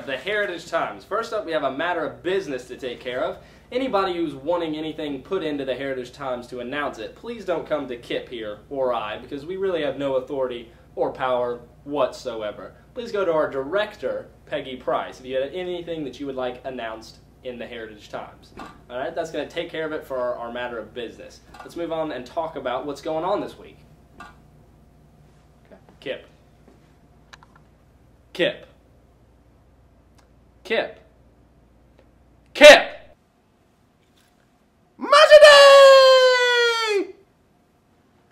the Heritage Times. First up, we have a matter of business to take care of. Anybody who's wanting anything put into the Heritage Times to announce it, please don't come to Kip here or I, because we really have no authority or power whatsoever. Please go to our director, Peggy Price, if you had anything that you would like announced in the Heritage Times. Alright, that's going to take care of it for our matter of business. Let's move on and talk about what's going on this week. Kip. Kip. Kip. Kip! Matinee!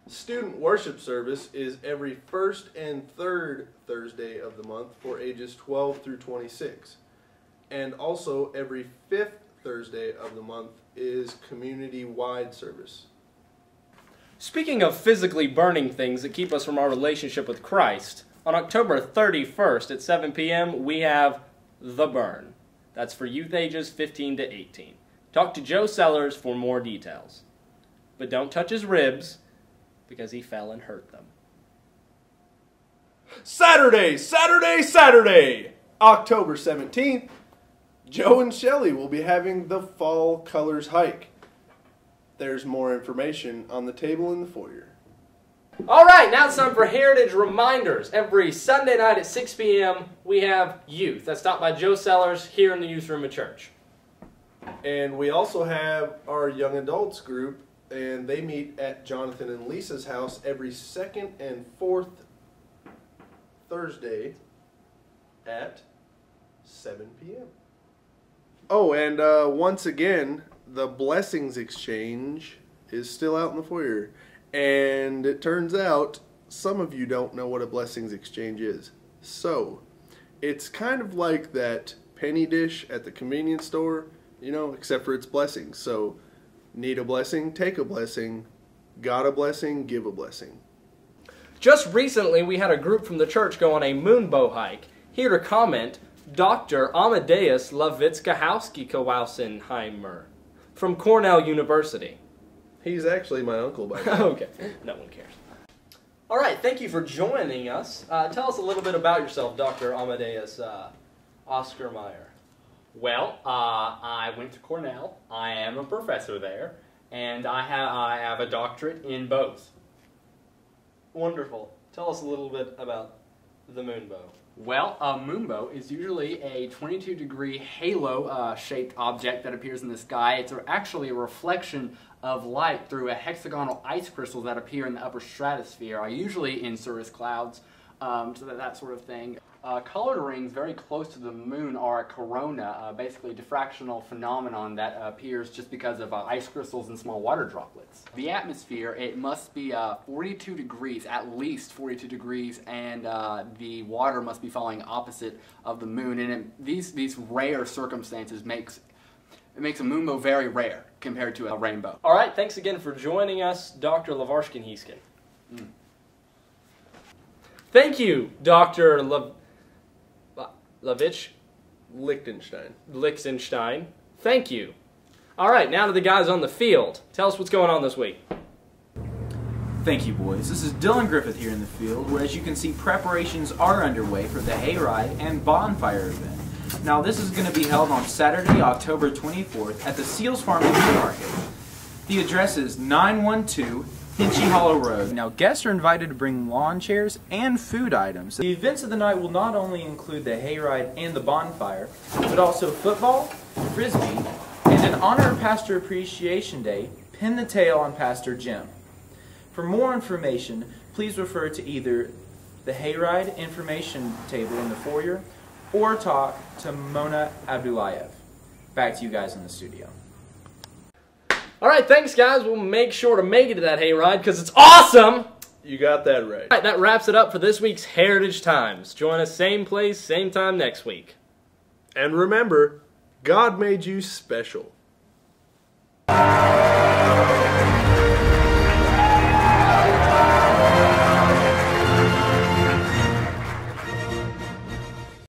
Student worship service is every first and third Thursday of the month for ages 12 through 26. And also every fifth Thursday of the month is community-wide service. Speaking of physically burning things that keep us from our relationship with Christ, on October 31st at 7 p.m. we have The Burn. That's for youth ages 15 to 18. Talk to Joe Sellers for more details. But don't touch his ribs, because he fell and hurt them. Saturday, October 17th, Joe and Shelley will be having the Fall Colors Hike. There's more information on the table in the foyer. Alright, now it's time for Heritage Reminders. Every Sunday night at 6 p.m. we have youth. That's taught by Joe Sellers here in the youth room at church. And we also have our young adults group, and they meet at Jonathan and Lisa's house every second and fourth Thursday at 7 p.m. Oh, and once again, the Blessings Exchange is still out in the foyer. And it turns out some of you don't know what a Blessings Exchange is. So, it's kind of like that penny dish at the convenience store, you know, except for it's blessings. So, need a blessing, take a blessing. Got a blessing, give a blessing. Just recently, we had a group from the church go on a moonbow hike. Here to comment, Dr. Amadeus Lawitzkahowski-Kowalsenheimer from Cornell University. He's actually my uncle by now. Okay, no one cares. All right, thank you for joining us. Tell us a little bit about yourself, Dr. Amadeus Oscar Meyer. Well, I went to Cornell. I am a professor there, and I have a doctorate in bows. Wonderful. Tell us a little bit about the moonbow. Well, a moonbow is usually a 22-degree halo-shaped object that appears in the sky. It's actually a reflection of light through a hexagonal ice crystal that appear in the upper stratosphere, usually in cirrus clouds, so that sort of thing. Colored rings very close to the moon are a corona, basically a diffractional phenomenon that appears just because of ice crystals and small water droplets. The atmosphere, it must be 42 degrees, at least 42 degrees, and the water must be falling opposite of the moon. And these rare circumstances makes a moonbow very rare compared to a rainbow. All right, thanks again for joining us, Dr. Lavarskin-Hieskin. Thank you, Dr. Lichtenstein. Thank you. All right, now to the guys on the field. Tell us what's going on this week. Thank you, boys. This is Dylan Griffith here in the field, where as you can see, preparations are underway for the hayride and bonfire event. Now, this is going to be held on Saturday, October 24th at the Seals Farm Meat Market. The address is 912 Hinchy Hollow Road. Now, guests are invited to bring lawn chairs and food items. The events of the night will not only include the hayride and the bonfire, but also football, frisbee, and in honor of Pastor Appreciation Day, pin the tail on Pastor Jim. For more information, please refer to either the hayride information table in the foyer or talk to Mona Abdullayev. Back to you guys in the studio. All right, thanks, guys. We'll make sure to make it to that hayride because it's awesome. You got that right. All right, that wraps it up for this week's Heritage Times. Join us same place, same time next week. And remember, God made you special.